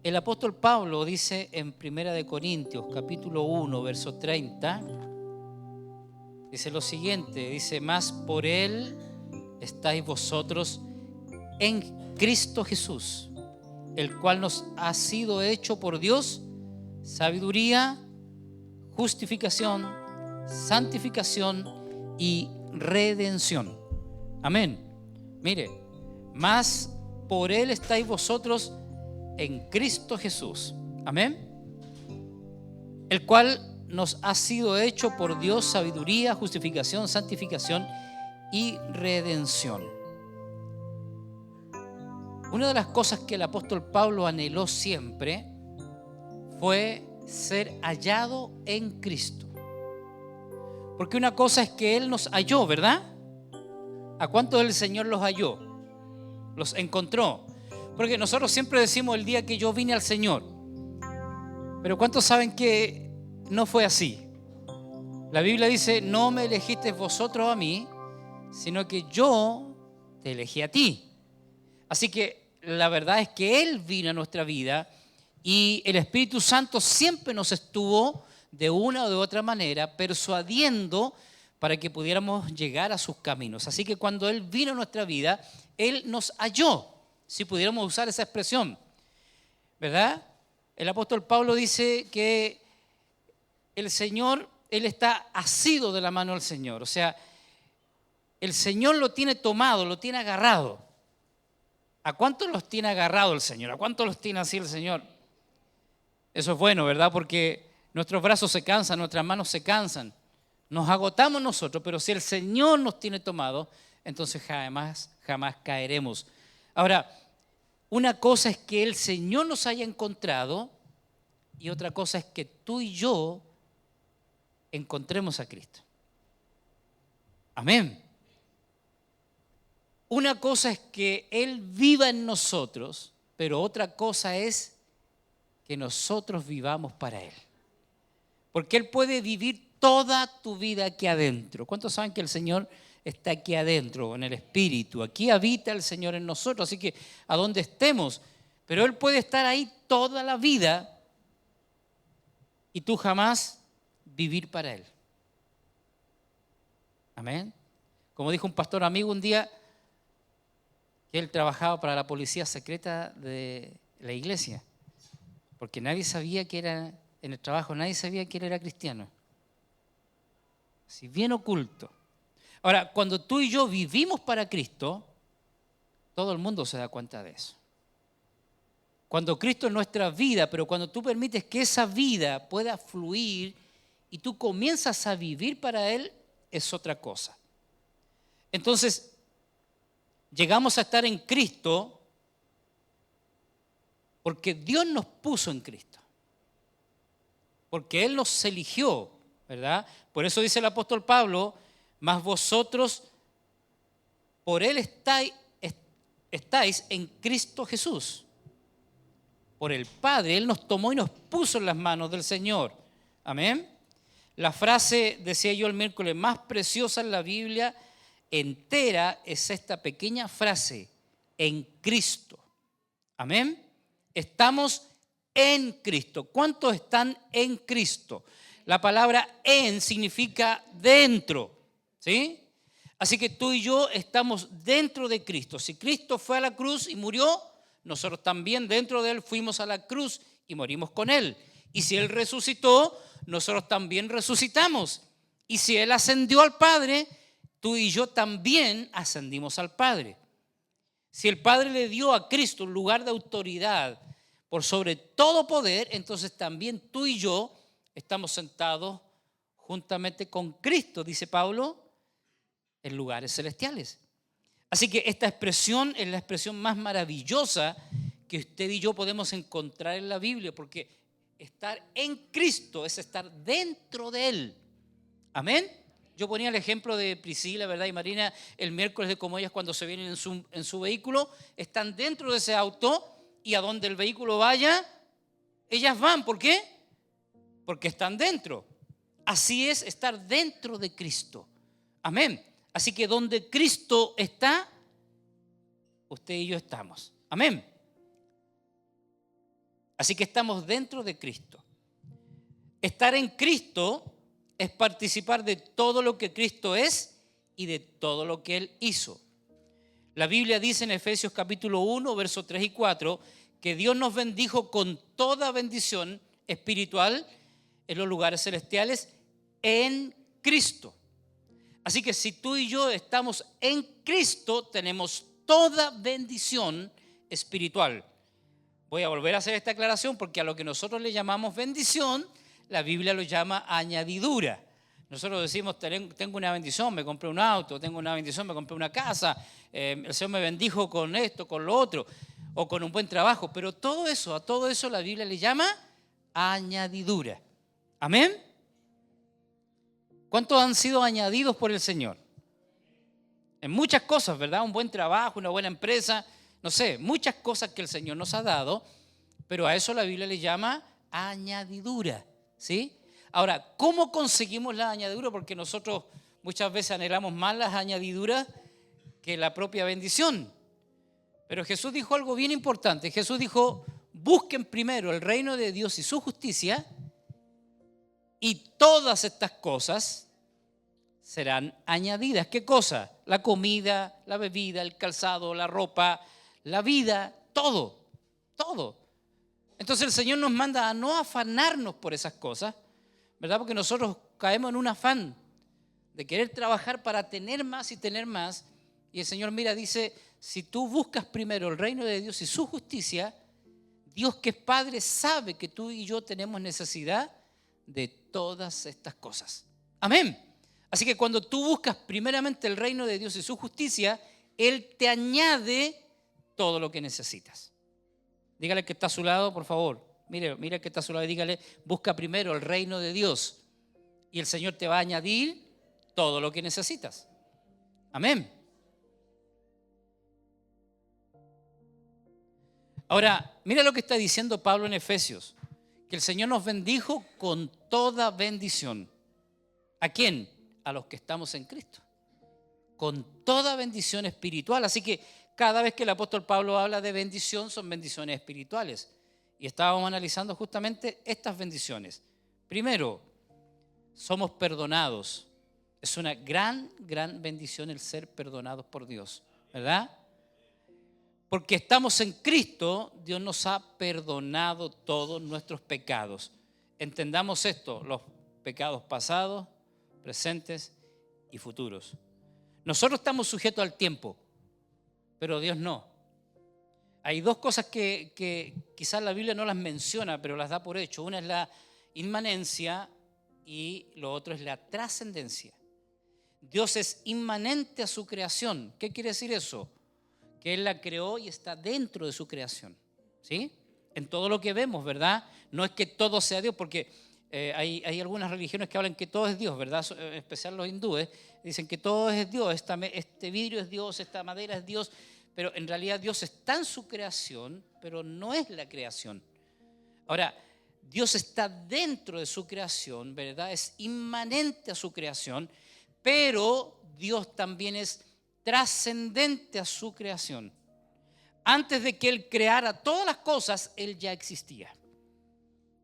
El apóstol Pablo dice en 1 Corintios capítulo 1, verso 30, dice lo siguiente, dice: mas por Él estáis vosotros en Cristo Jesús, el cual nos ha sido hecho por Dios sabiduría, justificación, santificación y redención. Amén. Mire, mas por Él estáis vosotros en Cristo Jesús. Amén. El cual nos ha sido hecho por Dios sabiduría, justificación, santificación y redención. Una de las cosas que el apóstol Pablo anheló siempre fue ser hallado en Cristo. Porque una cosa es que Él nos halló, ¿verdad? ¿A cuántos el Señor los halló? Los encontró. Porque nosotros siempre decimos el día que yo vine al Señor. Pero ¿cuántos saben que no fue así? La Biblia dice: no me elegisteis vosotros a mí, sino que yo te elegí a ti. Así que la verdad es que Él vino a nuestra vida y el Espíritu Santo siempre nos estuvo de una o de otra manera persuadiendo para que pudiéramos llegar a sus caminos. Así que cuando Él vino a nuestra vida, Él nos halló, si pudiéramos usar esa expresión, ¿verdad? El apóstol Pablo dice que el Señor, Él está asido de la mano del Señor. O sea, el Señor lo tiene tomado, lo tiene agarrado. ¿A cuántos los tiene agarrado el Señor? ¿A cuántos los tiene así el Señor? Eso es bueno, ¿verdad? Porque nuestros brazos se cansan, nuestras manos se cansan. Nos agotamos nosotros, pero si el Señor nos tiene tomado, entonces jamás caeremos. Ahora, una cosa es que el Señor nos haya encontrado y otra cosa es que tú y yo encontremos a Cristo. Amén. Una cosa es que Él viva en nosotros, pero otra cosa es que nosotros vivamos para Él. Porque Él puede vivir toda tu vida aquí adentro. ¿Cuántos saben que el Señor está aquí adentro, en el Espíritu? Aquí habita el Señor en nosotros, así que a donde estemos, pero Él puede estar ahí toda la vida y tú jamás vivir para Él. Amén. Como dijo un pastor amigo un día, que él trabajaba para la policía secreta de la iglesia, porque nadie sabía que era, en el trabajo nadie sabía que él era cristiano. Así bien oculto. Ahora, cuando tú y yo vivimos para Cristo, todo el mundo se da cuenta de eso. Cuando Cristo es nuestra vida, pero cuando tú permites que esa vida pueda fluir y tú comienzas a vivir para Él, es otra cosa. Entonces, llegamos a estar en Cristo porque Dios nos puso en Cristo. Porque Él nos eligió, ¿verdad? Por eso dice el apóstol Pablo: mas vosotros por Él estáis en Cristo Jesús. Por el Padre, Él nos tomó y nos puso en las manos del Señor. Amén. La frase, decía yo el miércoles, más preciosa en la Biblia entera es esta pequeña frase: en Cristo. Amén. Estamos en Cristo. ¿Cuántos están en Cristo? La palabra en significa dentro, ¿sí? Así que tú y yo estamos dentro de Cristo. Si Cristo fue a la cruz y murió, nosotros también dentro de Él fuimos a la cruz y morimos con Él. Y si Él resucitó, nosotros también resucitamos. Y si Él ascendió al Padre, tú y yo también ascendimos al Padre. Si el Padre le dio a Cristo un lugar de autoridad por sobre todo poder, entonces también tú y yo estamos sentados juntamente con Cristo, dice Pablo, en lugares celestiales. Así que esta expresión es la expresión más maravillosa que usted y yo podemos encontrar en la Biblia, porque estar en Cristo es estar dentro de Él. Amén. Yo ponía el ejemplo de Priscila, ¿verdad? Y Marina el miércoles, de cómo ellas cuando se vienen en su vehículo, están dentro de ese auto y a donde el vehículo vaya, ellas van. ¿Por qué? Porque están dentro. Así es estar dentro de Cristo. Amén. Así que donde Cristo está, usted y yo estamos. Amén. Así que estamos dentro de Cristo. Estar en Cristo es participar de todo lo que Cristo es y de todo lo que Él hizo. La Biblia dice en Efesios capítulo 1, versos 3 y 4, que Dios nos bendijo con toda bendición espiritual en los lugares celestiales en Cristo. Así que si tú y yo estamos en Cristo, tenemos toda bendición espiritual. Voy a volver a hacer esta aclaración porque a lo que nosotros le llamamos bendición, la Biblia lo llama añadidura. Nosotros decimos, tengo una bendición, me compré un auto, tengo una bendición, me compré una casa, el Señor me bendijo con esto, con lo otro, o con un buen trabajo. Pero a todo eso la Biblia le llama añadidura. ¿Amén? ¿Cuántos han sido añadidos por el Señor? En muchas cosas, ¿verdad? Un buen trabajo, una buena empresa, no sé, muchas cosas que el Señor nos ha dado, pero a eso la Biblia le llama añadidura, ¿sí? Ahora, ¿cómo conseguimos la añadidura? Porque nosotros muchas veces anhelamos más las añadiduras que la propia bendición. Pero Jesús dijo algo bien importante. Jesús dijo, busquen primero el reino de Dios y su justicia, y todas estas cosas serán añadidas. ¿Qué cosa? La comida, la bebida, el calzado, la ropa, la vida, todo, todo. Entonces el Señor nos manda a no afanarnos por esas cosas, ¿verdad? Porque nosotros caemos en un afán de querer trabajar para tener más y tener más. Y el Señor, mira, dice, si tú buscas primero el reino de Dios y su justicia, Dios que es Padre sabe que tú y yo tenemos necesidad de todas estas cosas. Amén. Así que cuando tú buscas primeramente el reino de Dios y su justicia, Él te añade todo lo que necesitas. Dígale que está a su lado, por favor. Mire que está a su lado y dígale, busca primero el reino de Dios y el Señor te va a añadir todo lo que necesitas. Amén. Ahora, mira lo que está diciendo Pablo en Efesios, que el Señor nos bendijo con toda bendición. ¿A quién? A los que estamos en Cristo. Con toda bendición espiritual. Así que cada vez que el apóstol Pablo habla de bendición, son bendiciones espirituales. Y estábamos analizando justamente estas bendiciones. Primero, somos perdonados. Es una gran, gran bendición el ser perdonados por Dios, ¿verdad? Porque estamos en Cristo, Dios nos ha perdonado todos nuestros pecados. Entendamos esto, los pecados pasados, presentes y futuros. Nosotros estamos sujetos al tiempo, pero Dios no. Hay dos cosas que quizás la Biblia no las menciona, pero las da por hecho. Una es la inmanencia y lo otro es la trascendencia. Dios es inmanente a su creación. ¿Qué quiere decir eso? Que Él la creó y está dentro de su creación, ¿sí? En todo lo que vemos, ¿verdad? No es que todo sea Dios, porque hay algunas religiones que hablan que todo es Dios, ¿verdad? En especial los hindúes, dicen que todo es Dios, este vidrio es Dios, esta madera es Dios, pero en realidad Dios está en su creación, pero no es la creación. Ahora, Dios está dentro de su creación, ¿verdad? Es inmanente a su creación, pero Dios también es trascendente a su creación. Antes de que Él creara todas las cosas, Él ya existía.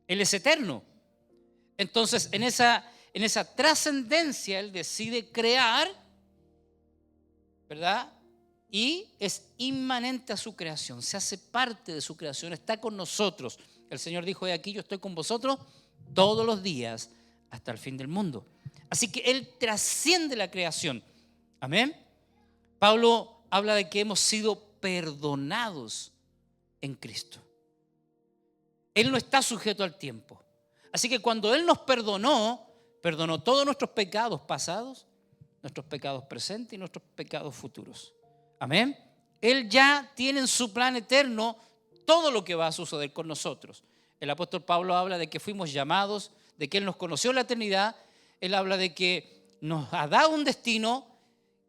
Él es eterno. Entonces, en esa trascendencia, Él decide crear, ¿verdad? Y es inmanente a su creación, se hace parte de su creación, está con nosotros. El Señor dijo, he aquí, yo estoy con vosotros todos los días hasta el fin del mundo. Así que Él trasciende la creación. Amén. Pablo habla de que hemos sido perdonados en Cristo. Él no está sujeto al tiempo. Así que cuando Él nos perdonó todos nuestros pecados pasados, nuestros pecados presentes y nuestros pecados futuros. Amén. Él ya tiene en su plan eterno todo lo que va a suceder con nosotros. El apóstol Pablo habla de que fuimos llamados, de que Él nos conoció en la eternidad. Él habla de que nos ha dado un destino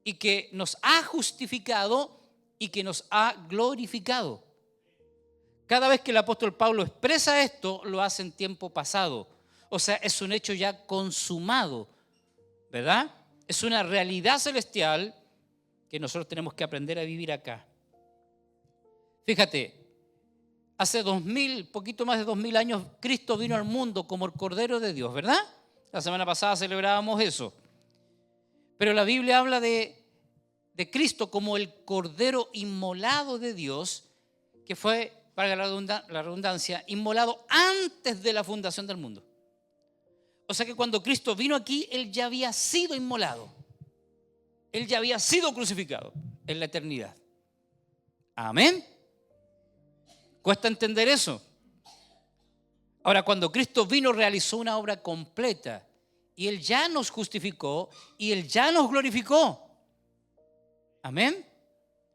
y que nos ha justificado y que nos ha glorificado. Cada vez que el apóstol Pablo expresa esto, lo hace en tiempo pasado. O sea, es un hecho ya consumado, ¿verdad? Es una realidad celestial que nosotros tenemos que aprender a vivir acá. Fíjate, hace 2000, poquito más de 2000 años, Cristo vino al mundo como el Cordero de Dios, ¿verdad? La semana pasada celebrábamos eso. Pero la Biblia habla de Cristo como el Cordero inmolado de Dios, que fue, para la redundancia, inmolado antes de la fundación del mundo. O sea que cuando Cristo vino aquí, Él ya había sido inmolado. Él ya había sido crucificado en la eternidad. Amén. ¿Cuesta entender eso? Ahora, cuando Cristo vino, realizó una obra completa. Y Él ya nos justificó y Él ya nos glorificó. Amén.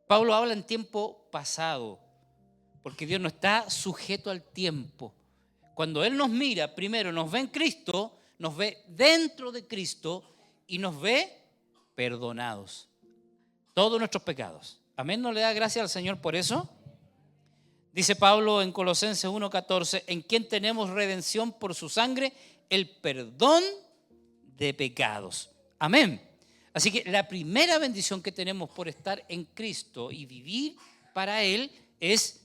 Pablo habla en tiempo pasado, porque Dios no está sujeto al tiempo. Cuando Él nos mira, primero nos ve en Cristo, nos ve dentro de Cristo y nos ve perdonados. Todos nuestros pecados. Amén. ¿No le da gracias al Señor por eso? Dice Pablo en Colosenses 1:14, en quien tenemos redención por su sangre, el perdón de pecados. Amén. Así que la primera bendición que tenemos por estar en Cristo y vivir para Él es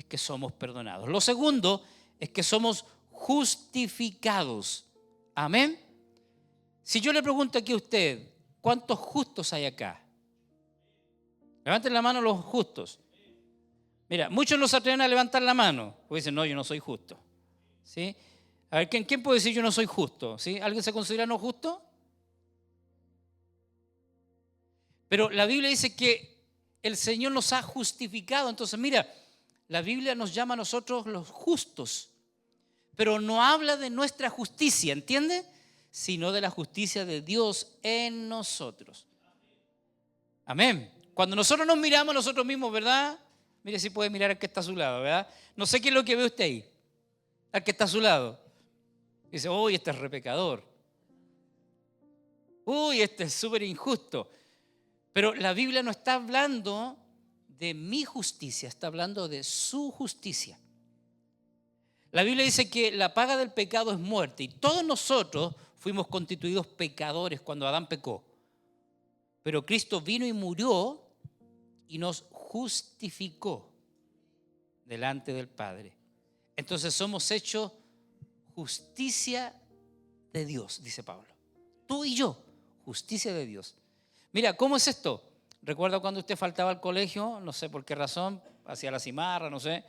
que somos perdonados. Lo segundo es que somos justificados. Amén. Si yo le pregunto aquí a usted, ¿cuántos justos hay acá? Levanten la mano los justos. Mira, muchos no se atreven a levantar la mano, porque dicen, no, yo no soy justo. ¿Sí? A ver, ¿quién puede decir yo no soy justo? ¿Sí? ¿Alguien se considera no justo? Pero la Biblia dice que el Señor nos ha justificado. Entonces, mira, la Biblia nos llama a nosotros los justos, pero no habla de nuestra justicia, ¿entiende? Sino de la justicia de Dios en nosotros. Amén. Cuando nosotros nos miramos a nosotros mismos, ¿verdad? Mire si puede mirar al que está a su lado, ¿verdad? No sé qué es lo que ve usted ahí, al que está a su lado. Dice, uy, este es repecador. Uy, este es súper injusto. Pero la Biblia no está hablando de mi justicia, está hablando de su justicia. La Biblia dice que la paga del pecado es muerte y todos nosotros fuimos constituidos pecadores cuando Adán pecó. Pero Cristo vino y murió y nos justificó delante del Padre. Entonces somos hechos justicia de Dios, dice Pablo. Tú y yo, justicia de Dios. Mira, ¿cómo es esto? ¿Recuerda cuando usted faltaba al colegio? No sé por qué razón, hacía la cimarra, no sé.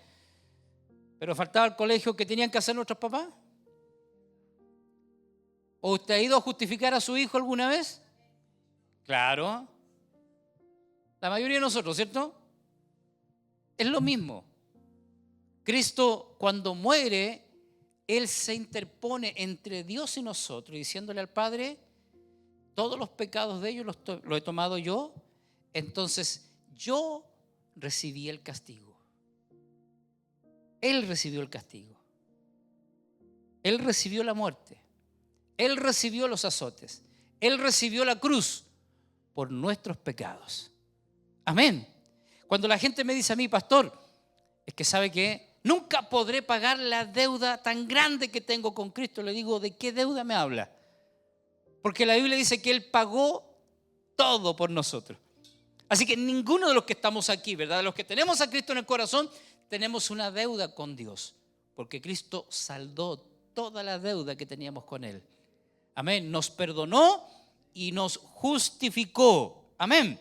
Pero faltaba al colegio, ¿qué tenían que hacer nuestros papás? ¿O usted ha ido a justificar a su hijo alguna vez? Claro. La mayoría de nosotros, ¿cierto? Es lo mismo. Cristo cuando muere, Él se interpone entre Dios y nosotros, diciéndole al Padre, todos los pecados de ellos los he tomado yo, entonces yo recibí el castigo. Él recibió el castigo. Él recibió la muerte. Él recibió los azotes. Él recibió la cruz por nuestros pecados. Amén. Cuando la gente me dice a mí, pastor, es que sabe que nunca podré pagar la deuda tan grande que tengo con Cristo, le digo, ¿de qué deuda me habla? Porque la Biblia dice que Él pagó todo por nosotros. Así que ninguno de los que estamos aquí, ¿verdad? De los que tenemos a Cristo en el corazón, tenemos una deuda con Dios. Porque Cristo saldó toda la deuda que teníamos con Él. Amén. Nos perdonó y nos justificó. Amén.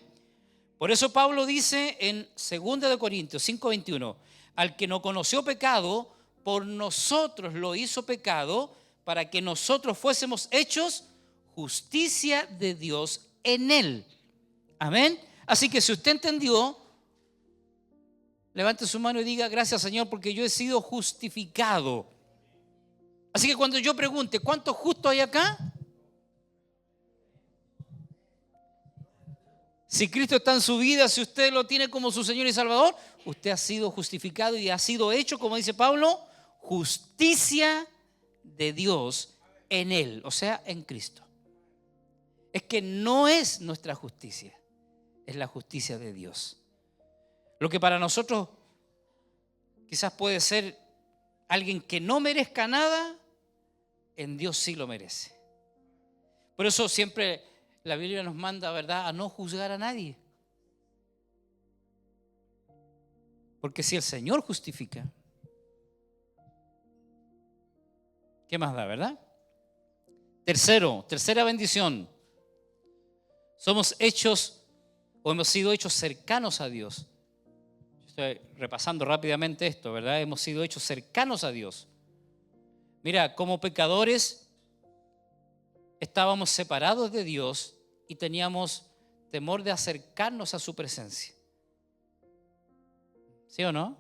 Por eso Pablo dice en 2 Corintios 5:21, al que no conoció pecado, por nosotros lo hizo pecado, para que nosotros fuésemos hechos justicia de Dios en Él. Amén. Así que si usted entendió, levante su mano y diga, gracias Señor, porque yo he sido justificado. Así que cuando yo pregunte, ¿cuántos justos hay acá? Si Cristo está en su vida, si usted lo tiene como su Señor y Salvador, usted ha sido justificado y ha sido hecho, como dice Pablo, justicia de Dios en Él, o sea, en Cristo. Es que no es nuestra justicia, es la justicia de Dios. Lo que para nosotros quizás puede ser alguien que no merezca nada, en Dios sí lo merece. Por eso siempre la Biblia nos manda, ¿verdad?, a no juzgar a nadie. Porque si el Señor justifica, ¿Qué más da, verdad? Tercera bendición. Somos hechos o hemos sido hechos cercanos a Dios. Estoy repasando rápidamente esto, ¿verdad? Hemos sido hechos cercanos a Dios. Mira, como pecadores estábamos separados de Dios y teníamos temor de acercarnos a su presencia. ¿Sí o no?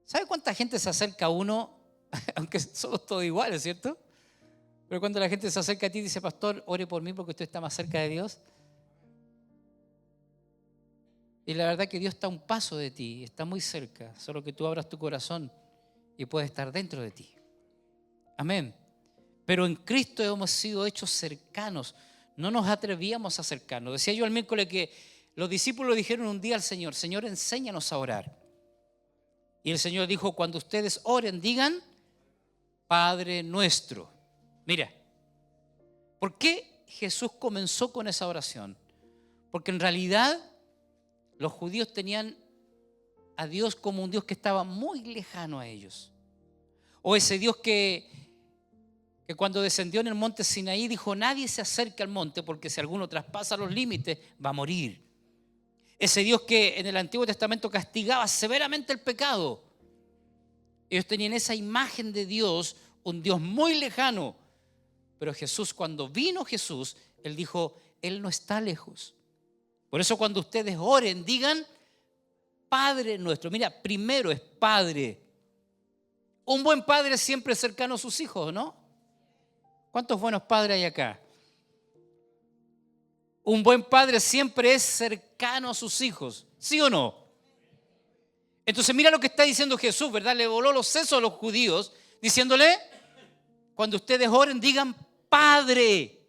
¿Sabe cuánta gente se acerca a uno? Aunque somos todos iguales, ¿cierto? Pero cuando la gente se acerca a ti y dice, pastor, ore por mí porque usted está más cerca de Dios. Y la verdad que Dios está a un paso de ti, está muy cerca, solo que tú abras tu corazón y puede estar dentro de ti. Amén. Pero en Cristo hemos sido hechos cercanos. No nos atrevíamos a acercarnos. Decía yo el miércoles que los discípulos dijeron un día al Señor, Señor, enséñanos a orar. Y el Señor dijo, cuando ustedes oren, digan, Padre nuestro. Mira, ¿por qué Jesús comenzó con esa oración? Porque en realidad los judíos tenían a Dios como un Dios que estaba muy lejano a ellos. O ese Dios que cuando descendió en el monte Sinaí dijo, nadie se acerque al monte porque si alguno traspasa los límites va a morir. Ese Dios que en el Antiguo Testamento castigaba severamente el pecado. Ellos tenían esa imagen de Dios, un Dios muy lejano. Pero Jesús, cuando vino Jesús, Él dijo, Él no está lejos. Por eso cuando ustedes oren, digan, Padre nuestro. Mira, primero es Padre. Un buen padre siempre es cercano a sus hijos, ¿no? ¿Cuántos buenos padres hay acá? Un buen padre siempre es cercano a sus hijos, ¿sí o no? Entonces mira lo que está diciendo Jesús, ¿verdad? Le voló los sesos a los judíos, diciéndole, cuando ustedes oren, digan Padre.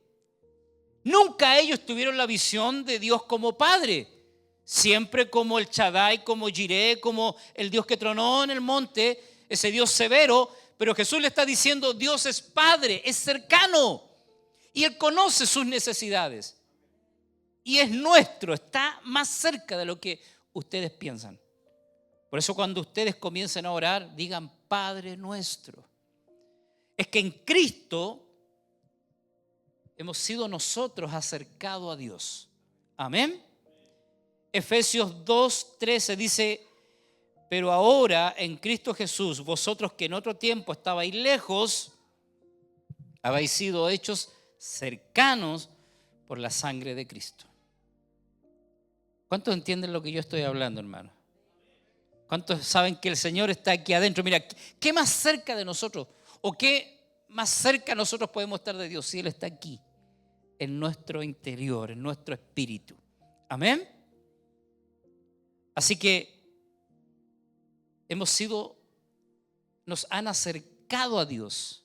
Nunca ellos tuvieron la visión de Dios como Padre. Siempre como el Shaddai, como Jireh, como el Dios que tronó en el monte, ese Dios severo. Pero Jesús le está diciendo, Dios es Padre, es cercano. Y Él conoce sus necesidades. Y es nuestro, está más cerca de lo que ustedes piensan. Por eso cuando ustedes comiencen a orar, digan Padre nuestro. Es que en Cristo hemos sido nosotros acercados a Dios. Amén. Efesios 2:13 dice, pero ahora en Cristo Jesús, vosotros que en otro tiempo estabais lejos, habéis sido hechos cercanos por la sangre de Cristo. ¿Cuántos entienden lo que yo estoy hablando, hermano? ¿Cuántos saben que el Señor está aquí adentro? Mira, ¿qué más cerca de nosotros? ¿O qué más cerca nosotros podemos estar de Dios si Él está aquí, en nuestro interior, en nuestro espíritu? Amén. Así que nos han acercado a Dios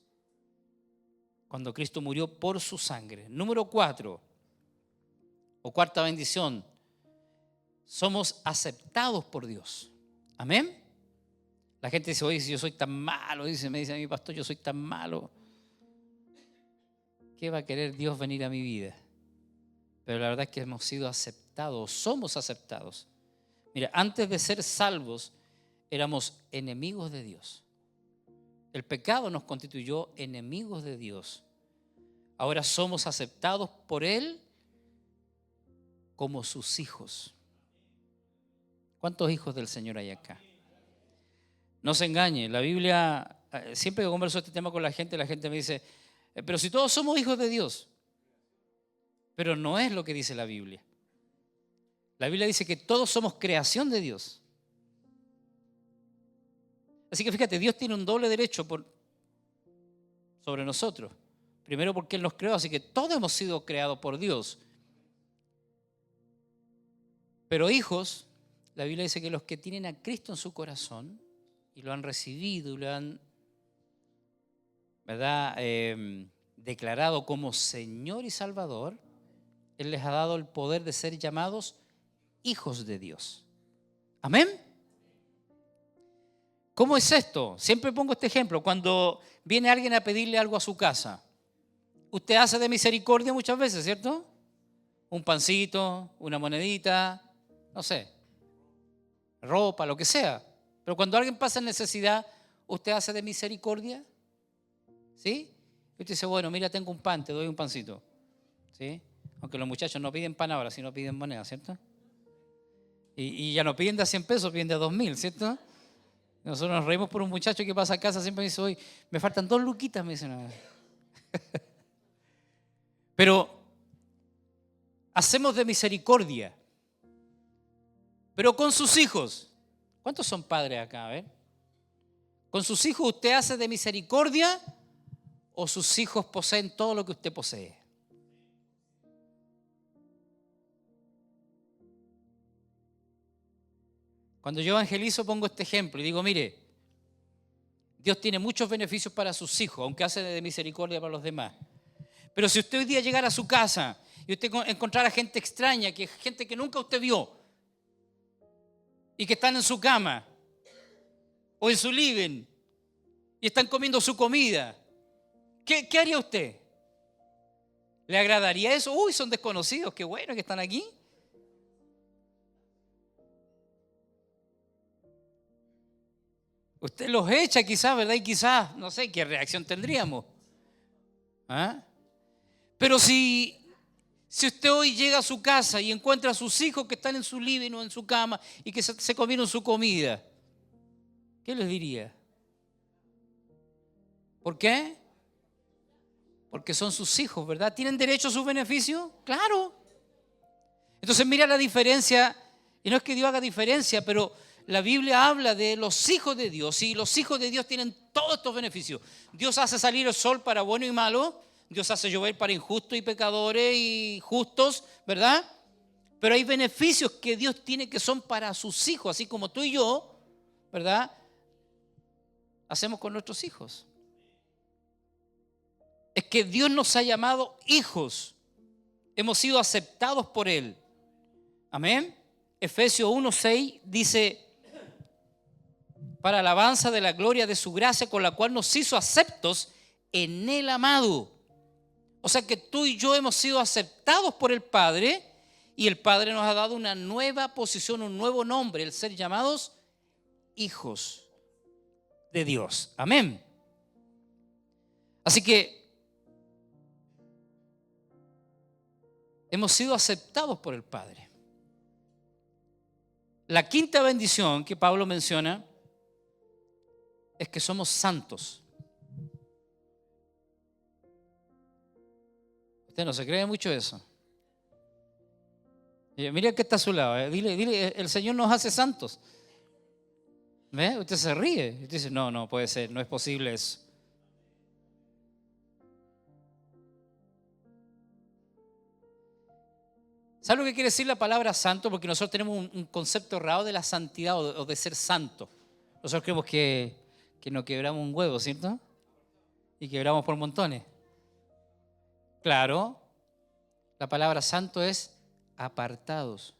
cuando Cristo murió por su sangre. Número 4, o cuarta bendición, somos aceptados por Dios. Amén. La gente dice, oye, si yo soy tan malo, me dice a mi pastor, yo soy tan malo, ¿qué va a querer Dios venir a mi vida? Pero la verdad es que hemos sido aceptados, somos aceptados. Mira, antes de ser salvos, éramos enemigos de Dios. El pecado nos constituyó enemigos de Dios. Ahora somos aceptados por Él como sus hijos. ¿Cuántos hijos del Señor hay acá? No se engañe, la Biblia, siempre que converso este tema con la gente me dice, pero si todos somos hijos de Dios. Pero no es lo que dice la Biblia. La Biblia dice que todos somos creación de Dios. Así que fíjate, Dios tiene un doble derecho sobre nosotros. Primero porque Él nos creó, así que todos hemos sido creados por Dios. Pero hijos, la Biblia dice que los que tienen a Cristo en su corazón y lo han recibido y lo han, ¿verdad?, declarado como Señor y Salvador, Él les ha dado el poder de ser llamados hijos de Dios. Amén. ¿Cómo es esto? Siempre pongo este ejemplo. Cuando viene alguien a pedirle algo a su casa, usted hace de misericordia muchas veces, ¿cierto? Un pancito, una monedita, no sé, ropa, lo que sea. Pero cuando alguien pasa en necesidad, ¿usted hace de misericordia? ¿Sí? Y usted dice, bueno, mira, tengo un pan, te doy un pancito. ¿Sí? Aunque los muchachos no piden pan ahora, sino piden moneda, ¿cierto? Y ya no piden de a 100 pesos, piden de a 2.000, ¿cierto? Nosotros nos reímos por un muchacho que pasa a casa, siempre me dice, hoy me faltan 2 luquitas, me dicen. Pero hacemos de misericordia. Pero con sus hijos. ¿Cuántos son padres acá? A ver. ¿Con sus hijos usted hace de misericordia o sus hijos poseen todo lo que usted posee? Cuando yo evangelizo pongo este ejemplo y digo, mire, Dios tiene muchos beneficios para sus hijos, aunque hace de misericordia para los demás. Pero si usted hoy día llegara a su casa y usted encontrara gente extraña, gente que nunca usted vio y que están en su cama o en su living y están comiendo su comida, ¿qué haría usted? ¿Le agradaría eso? Uy, son desconocidos, qué bueno que están aquí. Usted los echa quizás, ¿verdad? Y quizás, no sé qué reacción tendríamos. ¿Ah? Pero si usted hoy llega a su casa y encuentra a sus hijos que están en su living o en su cama y que se comieron su comida, ¿qué les diría? ¿Por qué? Porque son sus hijos, ¿verdad? ¿Tienen derecho a sus beneficios? Claro. Entonces mira la diferencia, y no es que Dios haga diferencia, pero la Biblia habla de los hijos de Dios y los hijos de Dios tienen todos estos beneficios. Dios hace salir el sol para bueno y malo, Dios hace llover para injustos y pecadores y justos, ¿verdad? Pero hay beneficios que Dios tiene que son para sus hijos, así como tú y yo, ¿verdad? Hacemos con nuestros hijos. Es que Dios nos ha llamado hijos. Hemos sido aceptados por Él. Amén. Efesios 1:6 dice, para alabanza de la gloria de su gracia con la cual nos hizo aceptos en el amado. O sea que tú y yo hemos sido aceptados por el Padre y el Padre nos ha dado una nueva posición, un nuevo nombre, el ser llamados hijos de Dios. Amén. Así que hemos sido aceptados por el Padre. La quinta bendición que Pablo menciona es que somos santos. Usted no se cree mucho eso. Mira que está a su lado. Dile, el Señor nos hace santos. ¿Ve? Usted se ríe. Usted dice, no puede ser, no es posible eso. ¿Sabe lo que quiere decir la palabra santo? Porque nosotros tenemos un concepto errado de la santidad o de ser santo. Nosotros creemos que nos quebramos un huevo, ¿cierto? Y quebramos por montones. Claro, la palabra santo es apartados.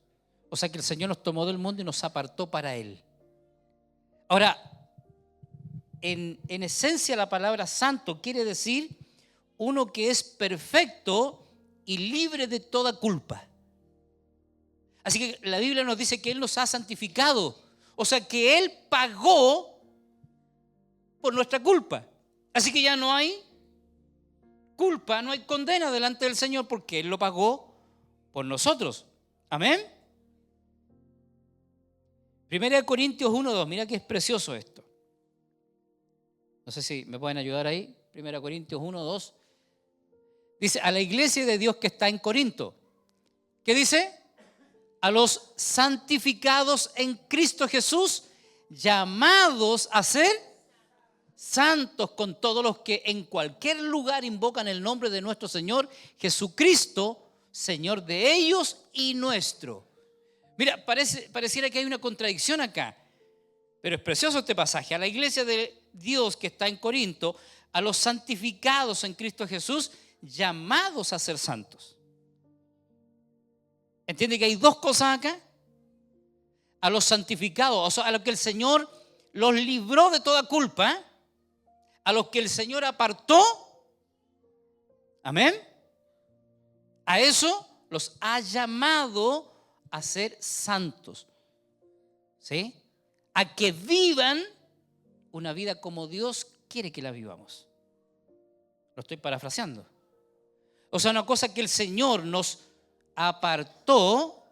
O sea que el Señor nos tomó del mundo y nos apartó para Él. Ahora, en esencia la palabra santo quiere decir uno que es perfecto y libre de toda culpa. Así que la Biblia nos dice que Él nos ha santificado. O sea que Él pagó por nuestra culpa. Así que ya no hay culpa, no hay condena delante del Señor porque Él lo pagó por nosotros. Amén. 1 Corintios 1:2, mira que es precioso esto. No sé si me pueden ayudar ahí. 1 Corintios 1:2. Dice, a la iglesia de Dios que está en Corinto. ¿Qué dice? A los santificados en Cristo Jesús, llamados a ser santos con todos los que en cualquier lugar invocan el nombre de nuestro Señor Jesucristo, Señor de ellos y nuestro. Mira, pareciera que hay una contradicción acá, pero es precioso este pasaje. A la iglesia de Dios que está en Corinto, a los santificados en Cristo Jesús, llamados a ser santos. ¿Entiende que hay dos cosas acá? A los santificados, o sea, a los que el Señor los libró de toda culpa, a los que el Señor apartó, amén, a eso los ha llamado a ser santos, ¿sí? A que vivan una vida como Dios quiere que la vivamos. Lo estoy parafraseando. O sea, una cosa que el Señor nos apartó,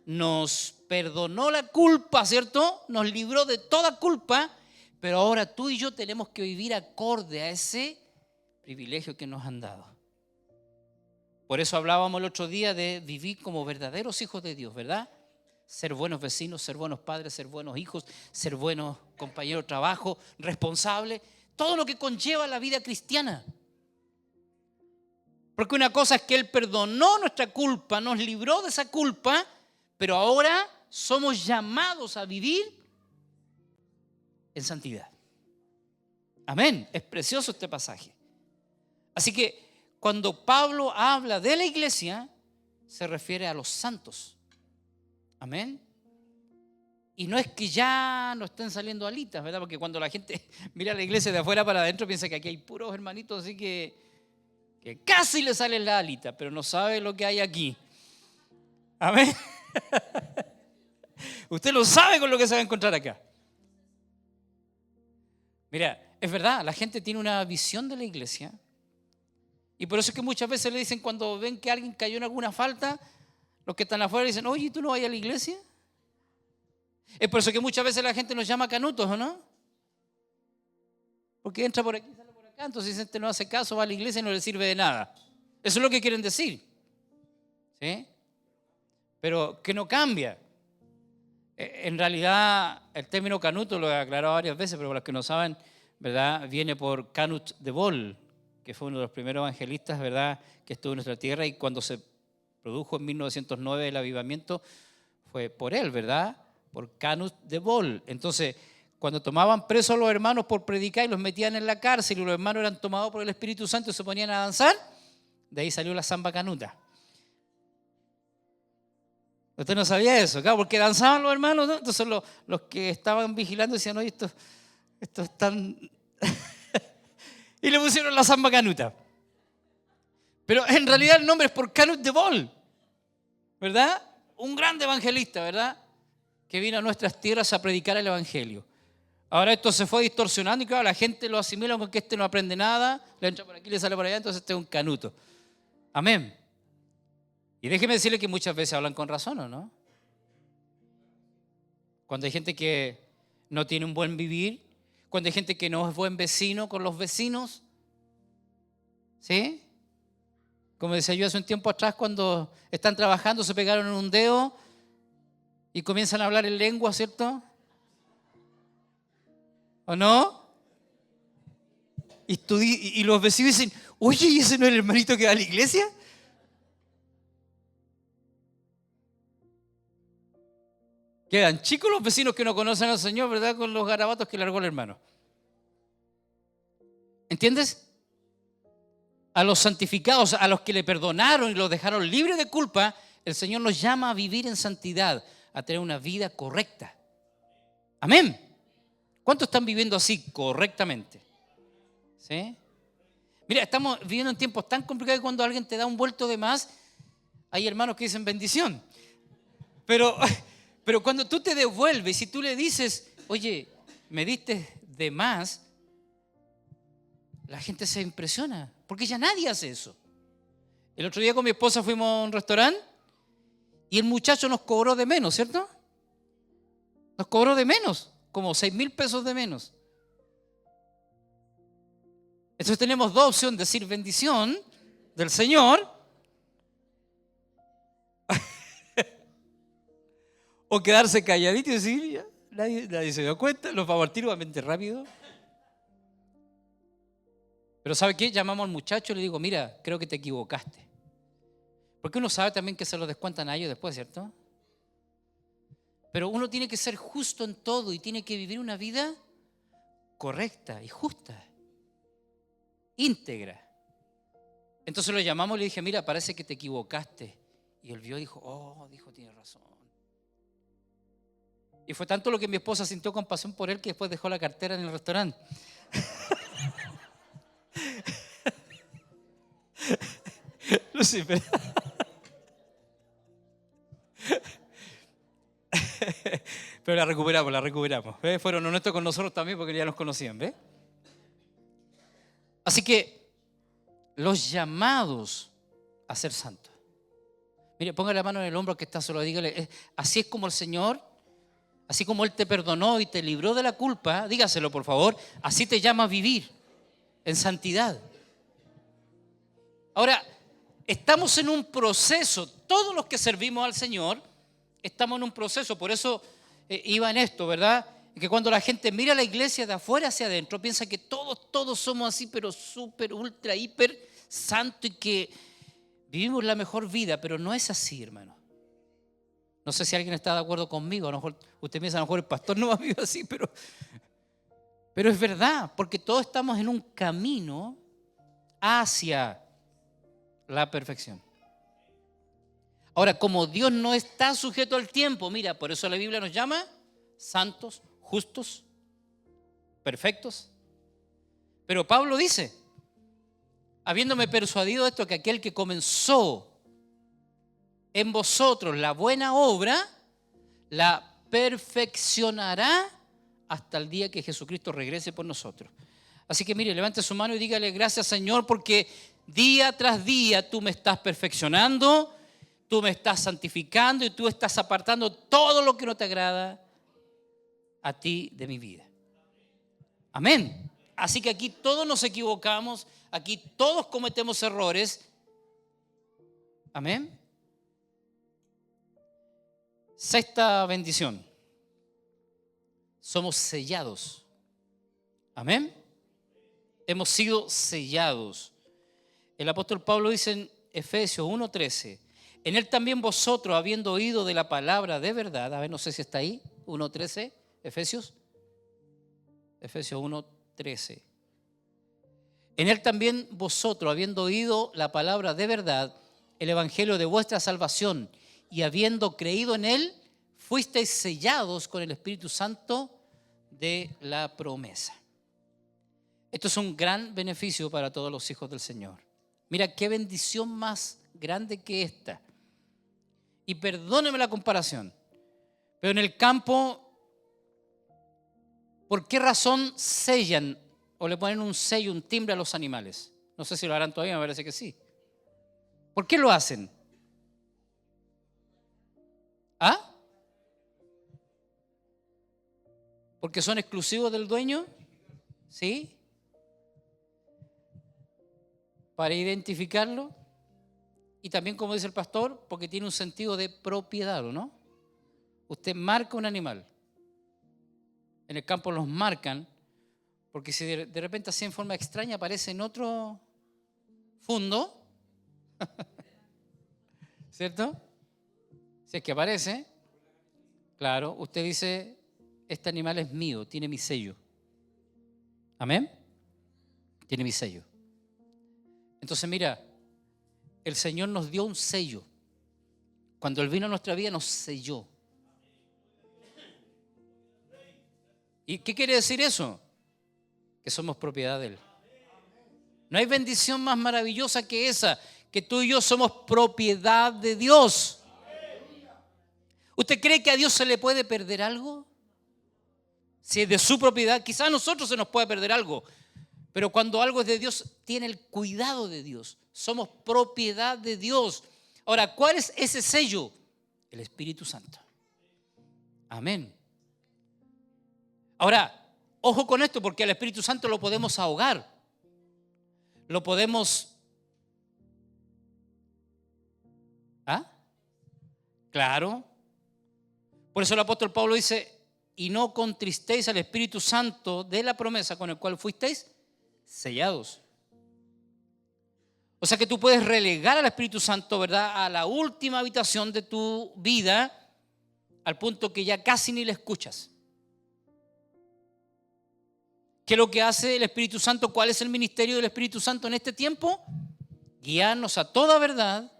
nos perdonó la culpa, ¿cierto? Nos libró de toda culpa, pero ahora tú y yo tenemos que vivir acorde a ese privilegio que nos han dado. Por eso hablábamos el otro día de vivir como verdaderos hijos de Dios, ¿verdad? Ser buenos vecinos, ser buenos padres, ser buenos hijos, ser buenos compañeros de trabajo, responsables, todo lo que conlleva la vida cristiana. Porque una cosa es que Él perdonó nuestra culpa, nos libró de esa culpa, pero ahora somos llamados a vivir en santidad. Amén. Es precioso este pasaje. Así que cuando Pablo habla de la iglesia, se refiere a los santos. Amén. Y no es que ya no estén saliendo alitas, ¿verdad? Porque cuando la gente mira la iglesia de afuera para adentro, piensa que aquí hay puros hermanitos, así que casi le salen las alitas, pero no sabe lo que hay aquí. Amén. Usted lo sabe con lo que se va a encontrar acá. Mira, es verdad, la gente tiene una visión de la iglesia. Y por eso es que muchas veces le dicen, cuando ven que alguien cayó en alguna falta, los que están afuera le dicen, oye, ¿tú no vas a la iglesia? Es por eso que muchas veces la gente nos llama canutos, ¿o no? Porque entra por aquí, sale por acá, entonces si este no hace caso, va a la iglesia y no le sirve de nada. Eso es lo que quieren decir. ¿Sí? Pero que no cambia. En realidad, el término canuto lo he aclarado varias veces, pero para los que no saben, ¿verdad? Viene por Canut de Bol, que fue uno de los primeros evangelistas, ¿verdad?, que estuvo en nuestra tierra, y cuando se produjo en 1909 el avivamiento, fue por él, ¿verdad?, por Canut de Bol. Entonces, cuando tomaban presos a los hermanos por predicar y los metían en la cárcel y los hermanos eran tomados por el Espíritu Santo y se ponían a danzar, de ahí salió la samba canuta. Usted no sabía eso, claro, porque danzaban los hermanos, ¿no? Entonces los que estaban vigilando decían, oye, estos están... y le pusieron la samba canuta. Pero en realidad el nombre es por Canut de Bol, ¿verdad? Un grande evangelista, ¿verdad?, que vino a nuestras tierras a predicar el evangelio. Ahora esto se fue distorsionando y claro, la gente lo asimila con que este no aprende nada, le entra por aquí, le sale por allá, entonces este es un canuto. Amén. Y déjeme decirle que muchas veces hablan con razón, ¿o no? Cuando hay gente que no tiene un buen vivir, cuando hay gente que no es buen vecino con los vecinos, ¿sí? Como decía yo hace un tiempo atrás, cuando están trabajando, se pegaron en un dedo y comienzan a hablar en lengua, ¿cierto? ¿O no? Y los vecinos dicen, oye, ¿y ese no es el hermanito que va a la iglesia? Quedan chicos los vecinos que no conocen al Señor, ¿verdad?, con los garabatos que largó el hermano. ¿Entiendes? A los santificados, a los que le perdonaron y los dejaron libres de culpa, el Señor nos llama a vivir en santidad, a tener una vida correcta. Amén. ¿Cuántos están viviendo así correctamente? ¿Sí? Mira, estamos viviendo en tiempos tan complicados que cuando alguien te da un vuelto de más, hay hermanos que dicen bendición. Pero cuando tú te devuelves y tú le dices, oye, me diste de más, la gente se impresiona, porque ya nadie hace eso. El otro día con mi esposa fuimos a un restaurante y el muchacho nos cobró de menos, ¿cierto? Nos cobró de menos, como 6,000 pesos de menos. Entonces tenemos dos opciones, decir bendición del Señor o quedarse calladito y decir, ya, nadie se dio cuenta, los vamos al tiro, va a mentir rápido. Pero ¿sabe qué? Llamamos al muchacho y le digo, mira, creo que te equivocaste. Porque uno sabe también que se lo descuentan a ellos después, ¿cierto? Pero uno tiene que ser justo en todo y tiene que vivir una vida correcta y justa, íntegra. Entonces lo llamamos y le dije, mira, parece que te equivocaste. Y él vio y dijo, tiene razón. Y fue tanto lo que mi esposa sintió compasión por él que después dejó la cartera en el restaurante. No sé, pero la recuperamos. ¿Ves? Fueron honestos con nosotros también porque ya nos conocían, ¿ves? Así que los llamados a ser santos. Mire, ponga la mano en el hombro que está solo, dígale, así es como el Señor, así como Él te perdonó y te libró de la culpa, dígaselo por favor, así te llama a vivir en santidad. Ahora, estamos en un proceso, todos los que servimos al Señor, estamos en un proceso, por eso iba en esto, ¿verdad? Que cuando la gente mira a la iglesia de afuera hacia adentro, piensa que todos somos así, pero súper, ultra, hiper santo y que vivimos la mejor vida, pero no es así, hermano. No sé si alguien está de acuerdo conmigo, a lo mejor usted piensa, a lo mejor el pastor no ha vivido así, pero es verdad, porque todos estamos en un camino hacia la perfección. Ahora, como Dios no está sujeto al tiempo, mira, por eso la Biblia nos llama santos, justos, perfectos. Pero Pablo dice, habiéndome persuadido de esto, que aquel que comenzó en vosotros la buena obra, la perfeccionará hasta el día que Jesucristo regrese por nosotros. Así que mire, levante su mano y dígale, gracias Señor, porque día tras día tú me estás perfeccionando, tú me estás santificando y tú estás apartando todo lo que no te agrada a ti de mi vida. Amén. Así que aquí todos nos equivocamos, aquí todos cometemos errores. Amén. Sexta bendición. Somos sellados. Amén. Hemos sido sellados. El apóstol Pablo dice en Efesios 1:13, en él también vosotros, habiendo oído de la palabra de verdad, a ver, no sé si está ahí, 1:13, Efesios 1:13. En él también vosotros, habiendo oído la palabra de verdad, el evangelio de vuestra salvación, y habiendo creído en él, fuisteis sellados con el Espíritu Santo de la promesa. Esto es un gran beneficio para todos los hijos del Señor. Mira, qué bendición más grande que esta. Y perdóneme la comparación, pero en el campo, ¿por qué razón sellan o le ponen un sello, un timbre a los animales? No sé si lo harán todavía, me parece que sí. ¿Por qué lo hacen? ¿Ah? ¿Porque son exclusivos del dueño? ¿Sí? Para identificarlo. Y también, como dice el pastor, porque tiene un sentido de propiedad, ¿o no? Usted marca un animal. En el campo los marcan, porque si de repente así en forma extraña aparece en otro fondo, ¿cierto? Si es que aparece, claro, usted dice, este animal es mío, tiene mi sello. ¿Amén? Tiene mi sello. Entonces mira, el Señor nos dio un sello. Cuando Él vino a nuestra vida nos selló. ¿Y qué quiere decir eso? Que somos propiedad de Él. No hay bendición más maravillosa que esa, que tú y yo somos propiedad de Dios. ¿Usted cree que a Dios se le puede perder algo? Si es de su propiedad, quizás a nosotros se nos puede perder algo, pero cuando algo es de Dios, tiene el cuidado de Dios. Somos propiedad de Dios. Ahora, ¿cuál es ese sello? El Espíritu Santo. Amén. Ahora, ojo con esto, porque al Espíritu Santo lo podemos ahogar. Lo podemos... ¿Ah? Claro. Por eso el apóstol Pablo dice, y no contristéis al Espíritu Santo de la promesa con el cual fuisteis sellados. O sea que tú puedes relegar al Espíritu Santo, ¿verdad?, a la última habitación de tu vida, al punto que ya casi ni le escuchas. ¿Qué es lo que hace el Espíritu Santo? ¿Cuál es el ministerio del Espíritu Santo en este tiempo? Guiarnos a toda verdad,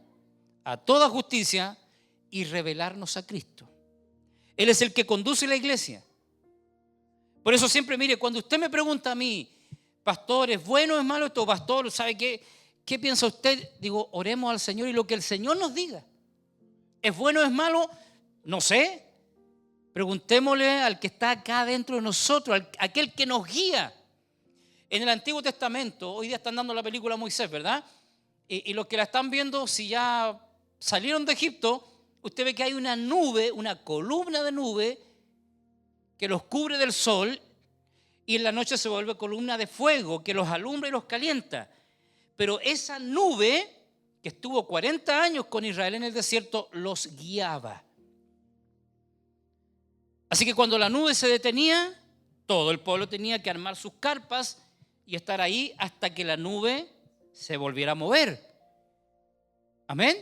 a toda justicia y revelarnos a Cristo. Él es el que conduce la iglesia. Por eso siempre, mire, cuando usted me pregunta a mí, pastor, ¿es bueno o es malo esto? Pastor, ¿sabe qué? ¿Qué piensa usted? Digo, oremos al Señor y lo que el Señor nos diga. ¿Es bueno o es malo? No sé. Preguntémosle al que está acá dentro de nosotros, aquel que nos guía. En el Antiguo Testamento, hoy día están dando la película Moisés, ¿verdad? Y los que la están viendo, si ya salieron de Egipto, usted ve que hay una nube, una columna de nube que los cubre del sol, y en la noche se vuelve columna de fuego que los alumbra y los calienta. Pero esa nube, que estuvo 40 años con Israel en el desierto, los guiaba. Así que cuando la nube se detenía, todo el pueblo tenía que armar sus carpas y estar ahí hasta que la nube se volviera a mover. Amén.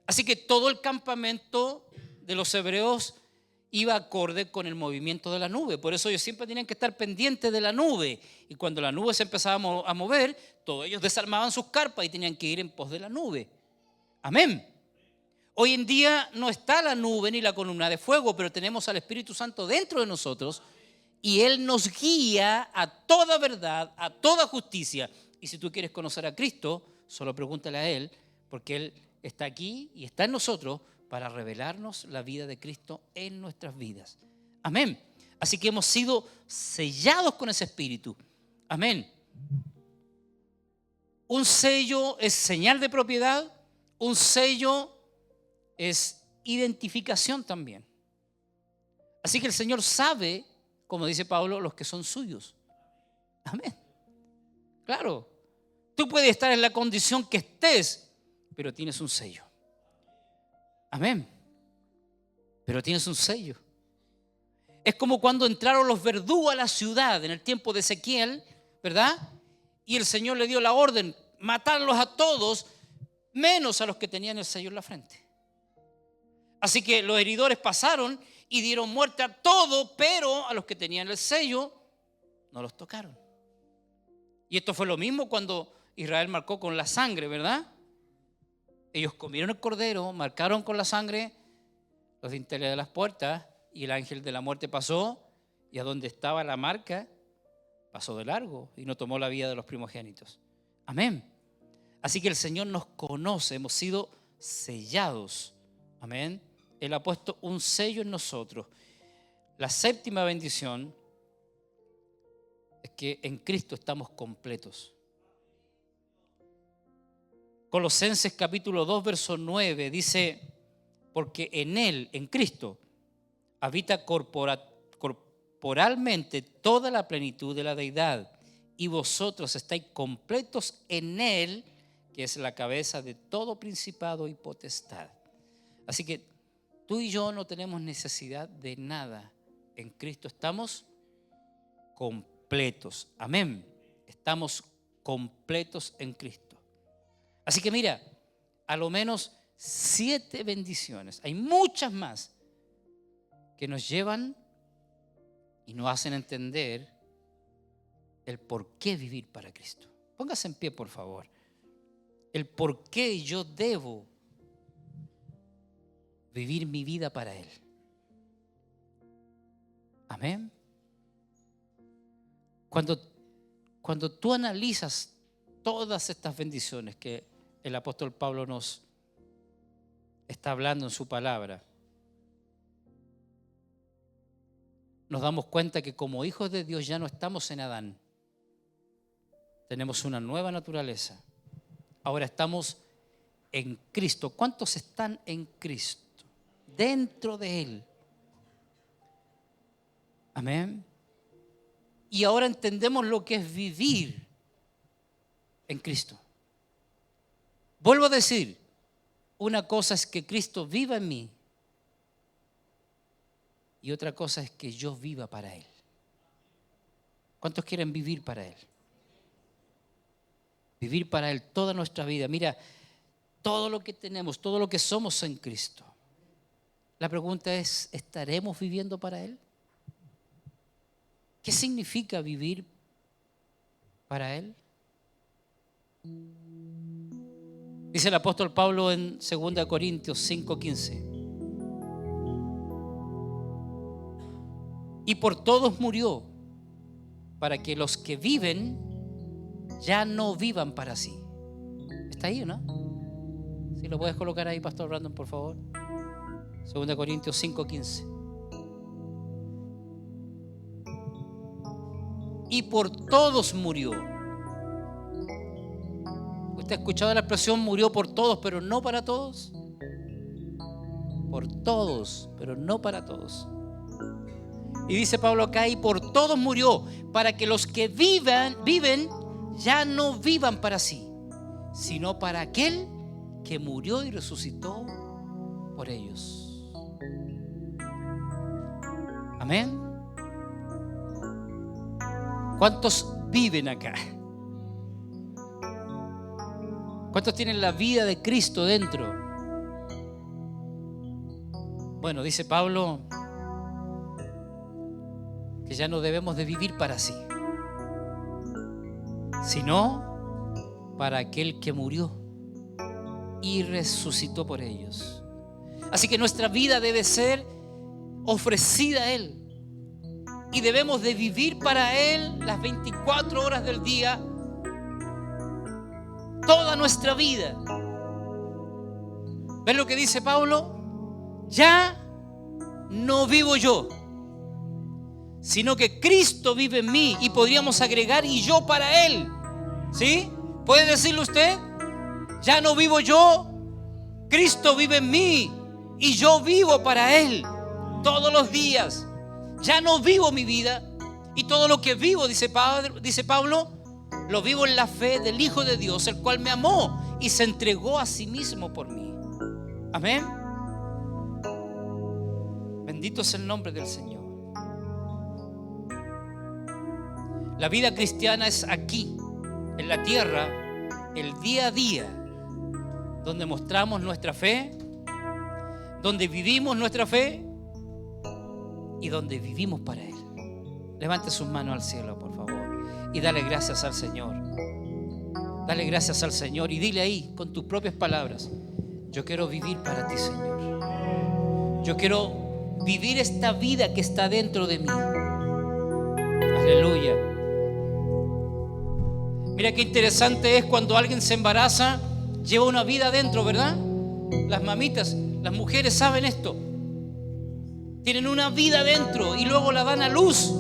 Así que todo el campamento de los hebreos iba acorde con el movimiento de la nube. Por eso ellos siempre tenían que estar pendientes de la nube. Y cuando la nube se empezaba a mover, todos ellos desarmaban sus carpas y tenían que ir en pos de la nube. Amén. Hoy en día no está la nube ni la columna de fuego, pero tenemos al Espíritu Santo dentro de nosotros y Él nos guía a toda verdad, a toda justicia. Y si tú quieres conocer a Cristo, solo pregúntale a Él, porque Él está aquí y está en nosotros para revelarnos la vida de Cristo en nuestras vidas. Amén. Así que hemos sido sellados con ese Espíritu. Amén. Un sello es señal de propiedad, un sello es identificación también. Así que el Señor sabe, como dice Pablo, los que son suyos. Amén. Claro, tú puedes estar en la condición que estés, pero tienes un sello. Amén. Pero tienes un sello. Es como cuando entraron los verdugos a la ciudad en el tiempo de Ezequiel, ¿verdad? Y el Señor le dio la orden, matarlos a todos, menos a los que tenían el sello en la frente. Así que los heridores pasaron y dieron muerte a todo, pero a los que tenían el sello no los tocaron. Y esto fue lo mismo cuando Israel marcó con la sangre, ¿verdad? Ellos comieron el cordero, marcaron con la sangre los dinteles de las puertas y el ángel de la muerte pasó y a donde estaba la marca pasó de largo y no tomó la vida de los primogénitos. Amén. Así que el Señor nos conoce, hemos sido sellados. Amén. Él ha puesto un sello en nosotros. La séptima bendición es que en Cristo estamos completos. Colosenses capítulo 2, verso 9 dice, porque en Él, en Cristo, habita corporalmente toda la plenitud de la deidad, y vosotros estáis completos en Él, que es la cabeza de todo principado y potestad. Así que tú y yo no tenemos necesidad de nada. En Cristo estamos completos. Amén. Estamos completos en Cristo. Así que mira, a lo menos 7 bendiciones. Hay muchas más que nos llevan y nos hacen entender el por qué vivir para Cristo. Póngase en pie, por favor. El por qué yo debo vivir mi vida para Él. Amén. Cuando tú analizas todas estas bendiciones que el apóstol Pablo nos está hablando en su palabra, nos damos cuenta que como hijos de Dios ya no estamos en Adán. Tenemos una nueva naturaleza. Ahora estamos en Cristo. ¿Cuántos están en Cristo? Dentro de Él. Amén. Y ahora entendemos lo que es vivir en Cristo. Vuelvo a decir, una cosa es que Cristo viva en mí y otra cosa es que yo viva para Él. ¿Cuántos quieren vivir para Él? Vivir para Él toda nuestra vida. Mira, todo lo que tenemos, todo lo que somos en Cristo. La pregunta es, ¿estaremos viviendo para Él? ¿Qué significa vivir para Él? Dice el apóstol Pablo en 2 Corintios 5:15. Y por todos murió, para que los que viven ya no vivan para sí. ¿Está ahí o no? Si lo puedes colocar ahí, Pastor Brandon, por favor. 2 Corintios 5:15. y por todos murió. ¿Usted ha escuchado la expresión murió por todos, pero no para todos? Por todos, pero no para todos. Y dice Pablo acá, y por todos murió, para que los que viven ya no vivan para sí, sino para aquel que murió y resucitó por ellos. Amén. ¿Cuántos viven acá? ¿Cuántos tienen la vida de Cristo dentro? Bueno, dice Pablo que ya no debemos de vivir para sí, sino para aquel que murió y resucitó por ellos. Así que nuestra vida debe ser ofrecida a Él y debemos de vivir para Él las 24 horas del día, toda nuestra vida. ¿Ven lo que dice Pablo? Ya no vivo yo, sino que Cristo vive en mí, y podríamos agregar y yo para Él. ¿Sí? ¿Puede decirlo usted? Ya no vivo yo, Cristo vive en mí y yo vivo para Él todos los días. Ya no vivo mi vida, y todo lo que vivo, dice Pablo, lo vivo en la fe del Hijo de Dios, el cual me amó y se entregó a sí mismo por mí. Amén. Bendito es el nombre del Señor. La vida cristiana es aquí, en la tierra, el día a día, donde mostramos nuestra fe, donde vivimos nuestra fe y donde vivimos para Él. Levante sus manos al cielo, por favor, y dale gracias al Señor. Dale gracias al Señor y dile ahí con tus propias palabras: yo quiero vivir para ti, Señor. Yo quiero vivir esta vida que está dentro de mí. Aleluya. Mira qué interesante es cuando alguien se embaraza, lleva una vida adentro, ¿verdad? Las mamitas, las mujeres saben esto. Tienen una vida adentro y luego la dan a luz.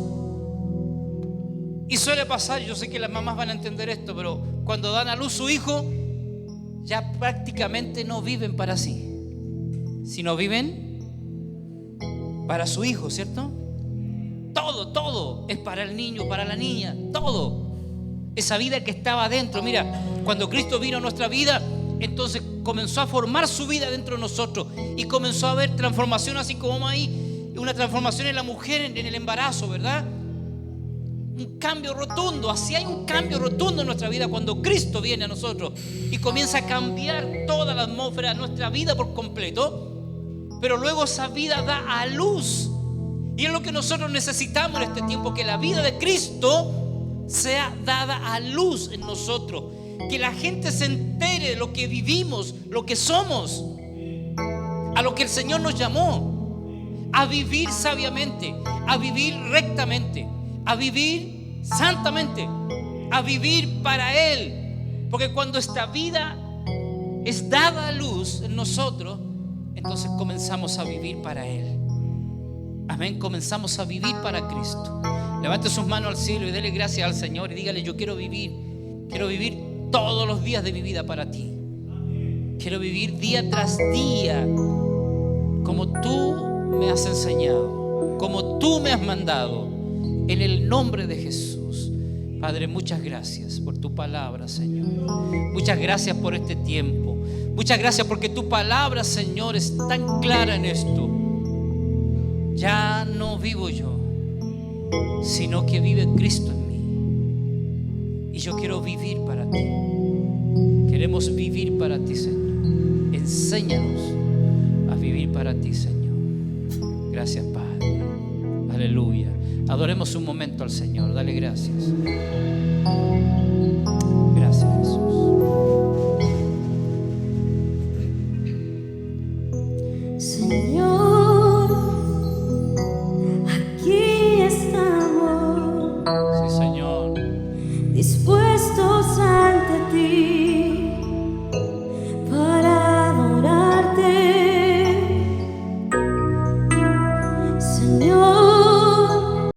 Y suele pasar, yo sé que las mamás van a entender esto, pero cuando dan a luz su hijo, ya prácticamente no viven para sí, sino viven para su hijo, ¿cierto? Todo es para el niño, para la niña, todo. Esa vida que estaba adentro. Mira, cuando Cristo vino a nuestra vida, entonces comenzó a formar su vida dentro de nosotros y comenzó a haber transformación, así como hay una transformación en la mujer en el embarazo, ¿verdad? Un cambio rotundo. Así hay un cambio rotundo en nuestra vida cuando Cristo viene a nosotros y comienza a cambiar toda la atmósfera de nuestra vida por completo. Pero luego esa vida da a luz, y es lo que nosotros necesitamos en este tiempo, que la vida de Cristo sea dada a luz en nosotros, que la gente se entere de lo que vivimos, lo que somos, a lo que el Señor nos llamó, a vivir sabiamente, a vivir rectamente, a vivir santamente, a vivir para Él. Porque cuando esta vida es dada a luz en nosotros, entonces comenzamos a vivir para Él. Amén. Comenzamos a vivir para Cristo. Levante sus manos al cielo y dele gracias al Señor y dígale: yo quiero vivir todos los días de mi vida para ti. Quiero vivir día tras día como tú me has enseñado, como tú me has mandado, en el nombre de Jesús. Padre, muchas gracias por tu palabra, Señor. Muchas gracias por este tiempo. Muchas gracias porque tu palabra, Señor, es tan clara en esto. Ya no vivo yo, sino que vive Cristo en mí. Y yo quiero vivir para ti. Queremos vivir para ti, Señor. Enséñanos a vivir para ti, Señor. Gracias, Padre. Aleluya. Adoremos un momento al Señor. Dale gracias.